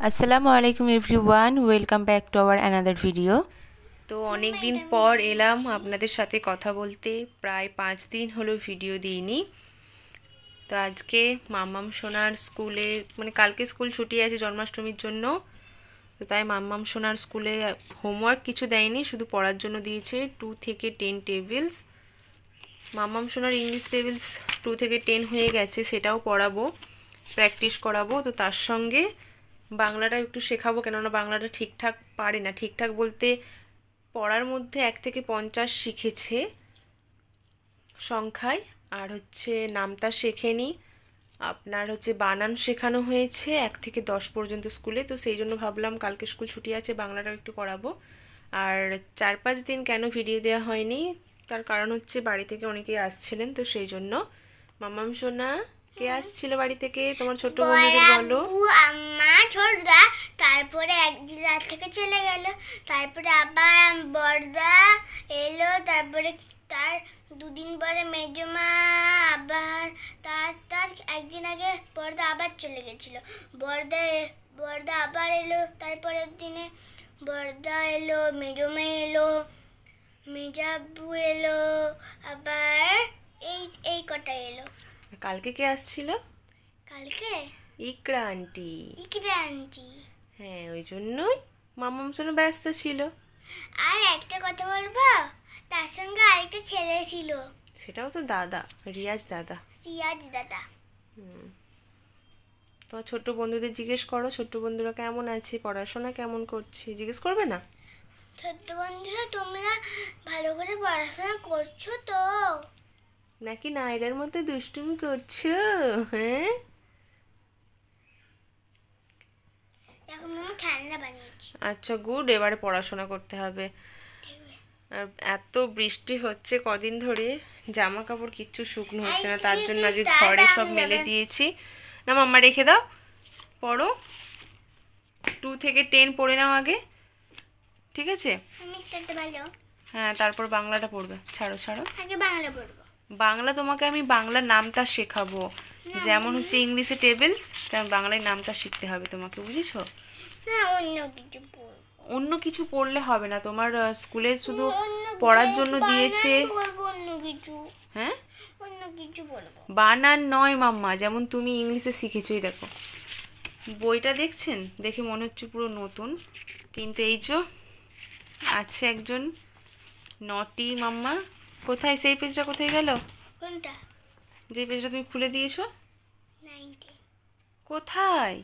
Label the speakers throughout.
Speaker 1: আসসালামু আলাইকুম everyone, welcome back to our another video. তো অনেক দিন পর এলাম আপনাদের সাথে কথা বলতে। প্রায় 5 দিন হলো ভিডিও দিইনি। তো আজকে মাম্মাম সোনার স্কুলে কালকে স্কুল ছুটি আছে জন্মাষ্টমীর জন্য। তো তাই মাম্মাম সোনার স্কুলে হোমওয়ার্ক কিছু দেয়নি, শুধু পড়ার জন্য দিয়েছে 2 থেকে 10 টেবিলস। মাম্মাম সোনার ইংলিশ টেবিলস 2 থেকে 10 হয়ে গেছে, সেটাও পড়াবো, প্র্যাকটিস করাবো। তো তার সঙ্গে বাংলাটা একটু শেখাবো, কেননা বাংলাটা ঠিকঠাক পারে না। ঠিকঠাক বলতে পড়ার মধ্যে 1 থেকে 50 শিখেছে সংখ্যায়, আর নামতা শেখেনি। আপনার বানান শেখানো হয়েছে 1 থেকে 10 পর্যন্ত স্কুলে। তো সেই জন্য ভাবলাম কালকে স্কুল ছুটি আছে, বাংলাটা একটু করাবো। আর 4-5 দিন কেন ভিডিও দেওয়া হয়নি, তার কারণ বাড়ি থেকে অনেকেই আসছিলেন, তো সেই জন্য। মাম্মাম সোনা, কে আসছিল বাড়ি থেকে? তোমার ছোট বন্ধুদের বলো।
Speaker 2: আম্মা, ছোটদা, তারপরে একদিন রাত থেকে চলে গেল, তারপরে আবার বড়দা এলো, তারপরে তার 2 দিন পরে মেজমা, আবার তার একদিন আগে বড়দা আবার চলে গেছিল। বড়দা আবার এলো, তারপরের দিনে বড়দা এলো, মেজমা এলো, মেজাব্বু এলো, আবার এই কটা এলো।
Speaker 1: কালকে কে আসছিল?
Speaker 2: কালকে
Speaker 1: ইকরা আন্টি। হ্যাঁ, ওই জন্যই মাম্মাম সোনা ব্যস্ত ছিল।
Speaker 2: আর একটা কথা বলবো, তার সঙ্গে আরেকটা ছেলে ছিল।
Speaker 1: সেটাও তো দাদা, রিয়াজ দাদা। তোমার ছোট্ট বন্ধুদের জিজ্ঞেস করো, ছোট্ট বন্ধুরা কেমন আছে, পড়াশোনা কেমন করছে, জিজ্ঞেস করবে না?
Speaker 2: ছোট্ট বন্ধুরা, তোমরা ভালো করে পড়াশোনা করছো তো,
Speaker 1: নাকি নাইরার মতো দুষ্টুমি করছো? হ্যাঁ,
Speaker 2: এখন আমি খেলনা বানিয়েছি।
Speaker 1: আচ্ছা, গুড। এবারে পড়াশোনা করতে হবে। আর এত বৃষ্টি হচ্ছে কদিন ধরে, জামা কাপড় কিচ্ছু শুকনো হচ্ছে না, তার জন্য আজ ঘরে সব মেলে দিয়েছি। না মাম্মা, রেখে দাও, পড়ো। 2 থেকে 10 পড়ে নাও আগে, ঠিক আছে? হ্যাঁ, তারপর বাংলাটা পড়বে। ছাড়ো
Speaker 2: আগে বাংলা পড়বো।
Speaker 1: বাংলা তোমাকে আমি বাংলা নামটা শেখাবো, যেমন ইংলিশে টেবিলস, তেমন বাংলায় নামটা শিখতে হবে তোমাকে, বুঝেছো?
Speaker 2: না,
Speaker 1: অন্য কিছু পড়লে হবে না, তোমার স্কুলে শুধু পড়ার জন্য দিয়েছে। হ্যাঁ, বানান নয় মাম্মা, যেমন তুমি ইংলিশে শিখেছোই। দেখো বইটা দেখছেন, দেখে মনে হচ্ছে পুরো নতুন, কিন্তু এই যে আছে একজন নটি মাম্মা। কোথায় সেই পেজটা, কোথায় গেল?
Speaker 2: কোনটা?
Speaker 1: যে পেজটা তুমি খুলে দিয়েছো,
Speaker 2: 90
Speaker 1: কোথায়?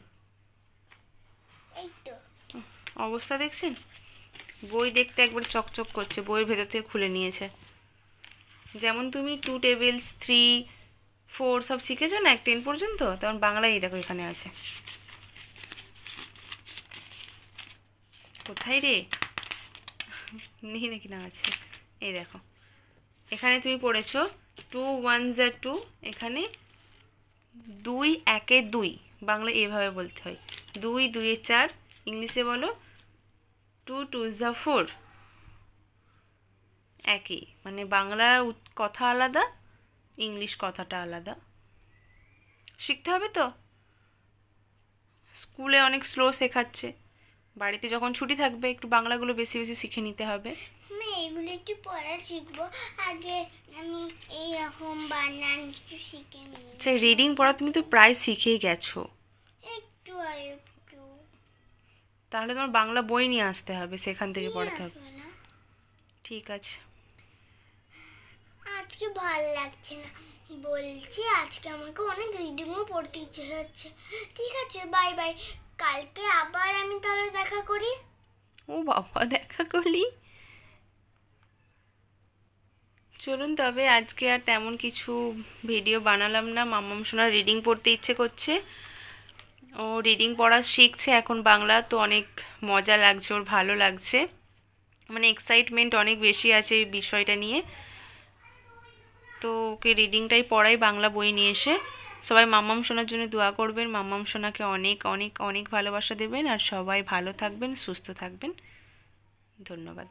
Speaker 2: এই তো
Speaker 1: অবস্থা দেখছেন, বই দেখতে একবার চকচক করছে, বইয়ের ভেতর থেকে খুলে নিয়েছে। যেমন তুমি 2 টেবিলস 3, 4 সব শিখেছো না, 10 পর্যন্ত, তেমন বাংলায় এই দেখো এখানে আছে। কোথায় রে, নেই নাকি? না, আছে, এই দেখো এখানে তুমি পড়েছো 2 1 2, এখানে 2 1 2, বাংলা এভাবে বলতে হয়। 2 2 4, ইংলিশে বলো 2 2 4। একই, বাংলার কথা আলাদা, ইংলিশ কথাটা আলাদা। শিখতে হবে তো, স্কুলে অনেক স্লো শেখাচ্ছে, বাড়িতে যখন ছুটি থাকবে একটু বাংলাগুলো বেশি বেশি শিখে নিতে হবে।
Speaker 2: আমি এগুলো একটু পড়া শিখবো, আগে আমি এইরকম বানান কিছু শিখে নিই।
Speaker 1: আচ্ছা, রিডিং পড়া তুমি তো প্রায় শিখেই গেছো,
Speaker 2: একটু
Speaker 1: তাহলে তোমার বাংলা বই নিয়ে আসতে হবে, সেখান থেকে পড়াতে হবে। ঠিক আছে।
Speaker 2: আজকে ভালো লাগছে না, বলছি আজকে আমাকে অনেক রিডিংও পড়তে ইচ্ছে হচ্ছে। ঠিক আছে, বাই বাই, কালকে আবার আমি তাহলে দেখা করি।
Speaker 1: ও বাবা, দেখা করলি? চলুন তবে, আজকে আর তেমন কিছু ভিডিও বানালাম না। মাম্মাম সোনার রিডিং পড়তে ইচ্ছে করছে, ও রিডিং পড়া শিখছে এখন বাংলা, তো অনেক মজা লাগছে, ওর ভালো লাগছে, এক্সাইটমেন্ট অনেক বেশি আছে এই বিষয়টা নিয়ে। তো ওকে রিডিংটাই পড়াই, বাংলা বই নিয়ে এসে। সবাই মাম্মাম সোনার জন্য দোয়া করবেন, মাম্মাম সোনাকে অনেক অনেক অনেক ভালোবাসা দেবেন, আর সবাই ভালো থাকবেন, সুস্থ থাকবেন। ধন্যবাদ।